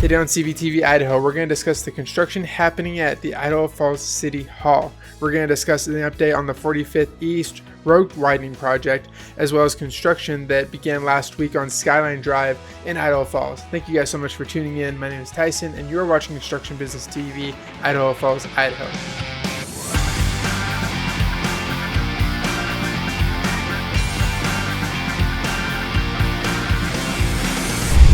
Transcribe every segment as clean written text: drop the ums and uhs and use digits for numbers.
Today on CBTV Idaho, we're going to discuss the construction happening at the Idaho Falls City Hall. We're going to discuss an update on the 45th East road widening project, as well as construction that began last week on Skyline Drive in Idaho Falls. Thank you guys so much for tuning in. My name is Tyson, and you're watching Construction Business TV, Idaho Falls, Idaho.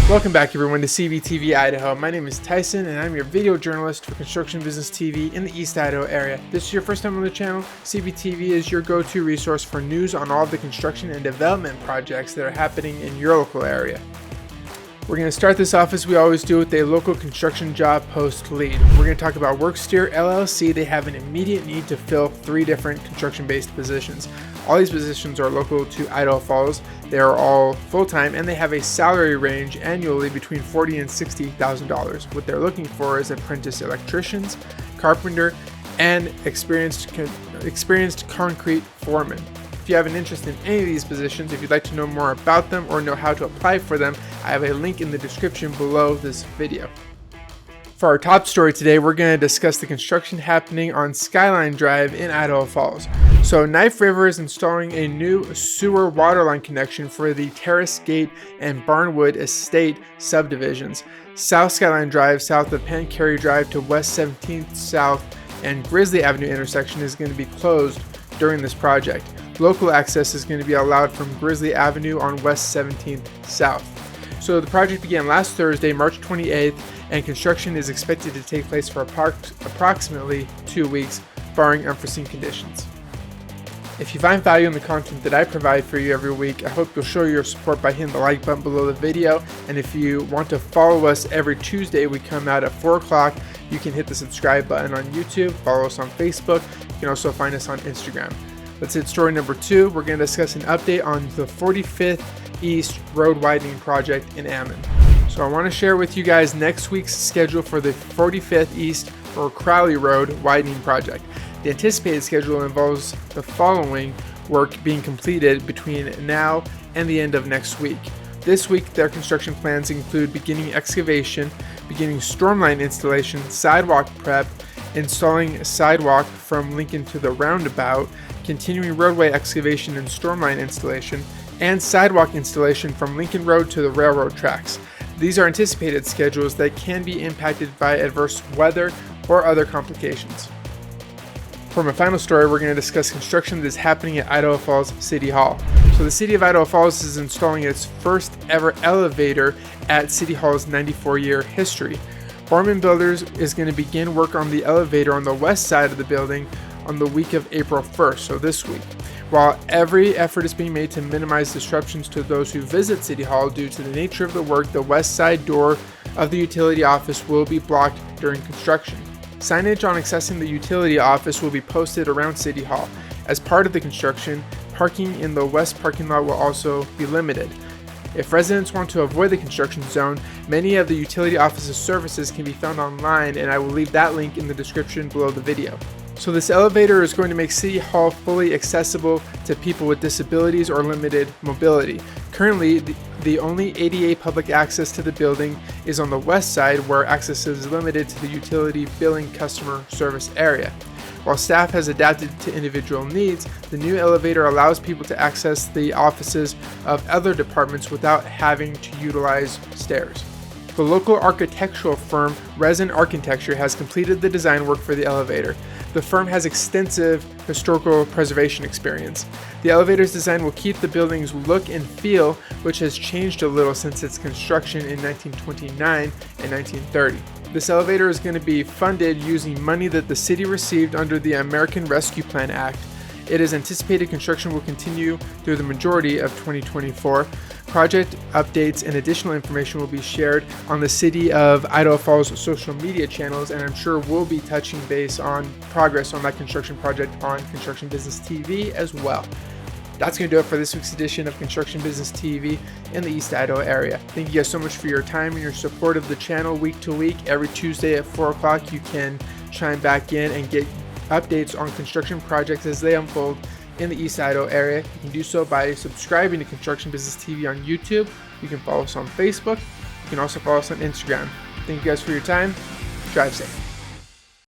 Welcome back everyone to CBTV Idaho. My name is Tyson and I'm your video journalist for Construction Business TV in the East Idaho area. If this is your first time on the channel, CBTV is your go-to resource for news on all of the construction and development projects that are happening in your local area. We're going to start this off as we always do with a local construction job post lead. We're going to talk about Worksteer LLC. They have an immediate need to fill 3 different construction-based positions. All these positions are local to Idaho Falls. They are all full-time and they have a salary range annually between $40,000 and $60,000. What they're looking for is apprentice electricians, carpenter, and experienced concrete foreman. If you have an interest in any of these positions, if you'd like to know more about them or know how to apply for them, I have a link in the description below this video. For our top story today, we're going to discuss the construction happening on Skyline Drive in Idaho Falls. So Knife River is installing a new sewer water line connection for the Terrace Gate and Barnwood Estate subdivisions. South Skyline Drive, south of Pancari Drive to West 17th South and Grizzly Avenue intersection is going to be closed during this project. Local access is going to be allowed from Grizzly Avenue on West 17th South. So the project began last Thursday, March 28th, and construction is expected to take place for approximately 2 weeks, barring unforeseen conditions. If you find value in the content that I provide for you every week, I hope you'll show your support by hitting the like button below the video. And if you want to follow us every Tuesday, we come out at 4 o'clock. You can hit the subscribe button on YouTube, follow us on Facebook. You can also find us on Instagram. Let's hit story number 2. We're going to discuss an update on the 45th East road widening project in Ammon. So I want to share with you guys next week's schedule for the 45th East or Crowley Road widening project. The anticipated schedule involves the following work being completed between now and the end of next week. This week, their construction plans include beginning excavation, beginning stormline installation, sidewalk prep, installing a sidewalk from Lincoln to the roundabout, continuing roadway excavation and stormline installation, and sidewalk installation from Lincoln Road to the railroad tracks. These are anticipated schedules that can be impacted by adverse weather or other complications. For my final story, we're going to discuss construction that is happening at Idaho Falls City Hall. So the city of Idaho Falls is installing its first ever elevator at City Hall's 94-year history. Borman Builders is going to begin work on the elevator on the west side of the building on the week of April 1st, so this week. While every effort is being made to minimize disruptions to those who visit City Hall due to the nature of the work, the west side door of the utility office will be blocked during construction. Signage on accessing the utility office will be posted around City Hall. As part of the construction, parking in the west parking lot will also be limited. If residents want to avoid the construction zone, many of the utility office's services can be found online, and I will leave that link in the description below the video. So this elevator is going to make City Hall fully accessible to people with disabilities or limited mobility. Currently, the only ADA public access to the building is on the west side, where access is limited to the utility billing customer service area. While staff has adapted to individual needs, the new elevator allows people to access the offices of other departments without having to utilize stairs. The local architectural firm Resin Architecture has completed the design work for the elevator. The firm has extensive historical preservation experience. The elevator's design will keep the building's look and feel, which has changed a little since its construction in 1929 and 1930. This elevator is going to be funded using money that the city received under the American Rescue Plan Act. It is anticipated construction will continue through the majority of 2024. Project updates and additional information will be shared on the City of Idaho Falls social media channels, and I'm sure we'll be touching base on progress on that construction project on Construction Business TV as well. That's going to do it for this week's edition of Construction Business TV in the East Idaho area. Thank you guys so much for your time and your support of the channel week to week. Every Tuesday at 4 o'clock you can chime back in and get updates on construction projects as they unfold in the East Idaho area. You can do so by subscribing to Construction Business TV on YouTube. You can follow us on Facebook. You can also follow us on Instagram. Thank you guys for your time. Drive safe.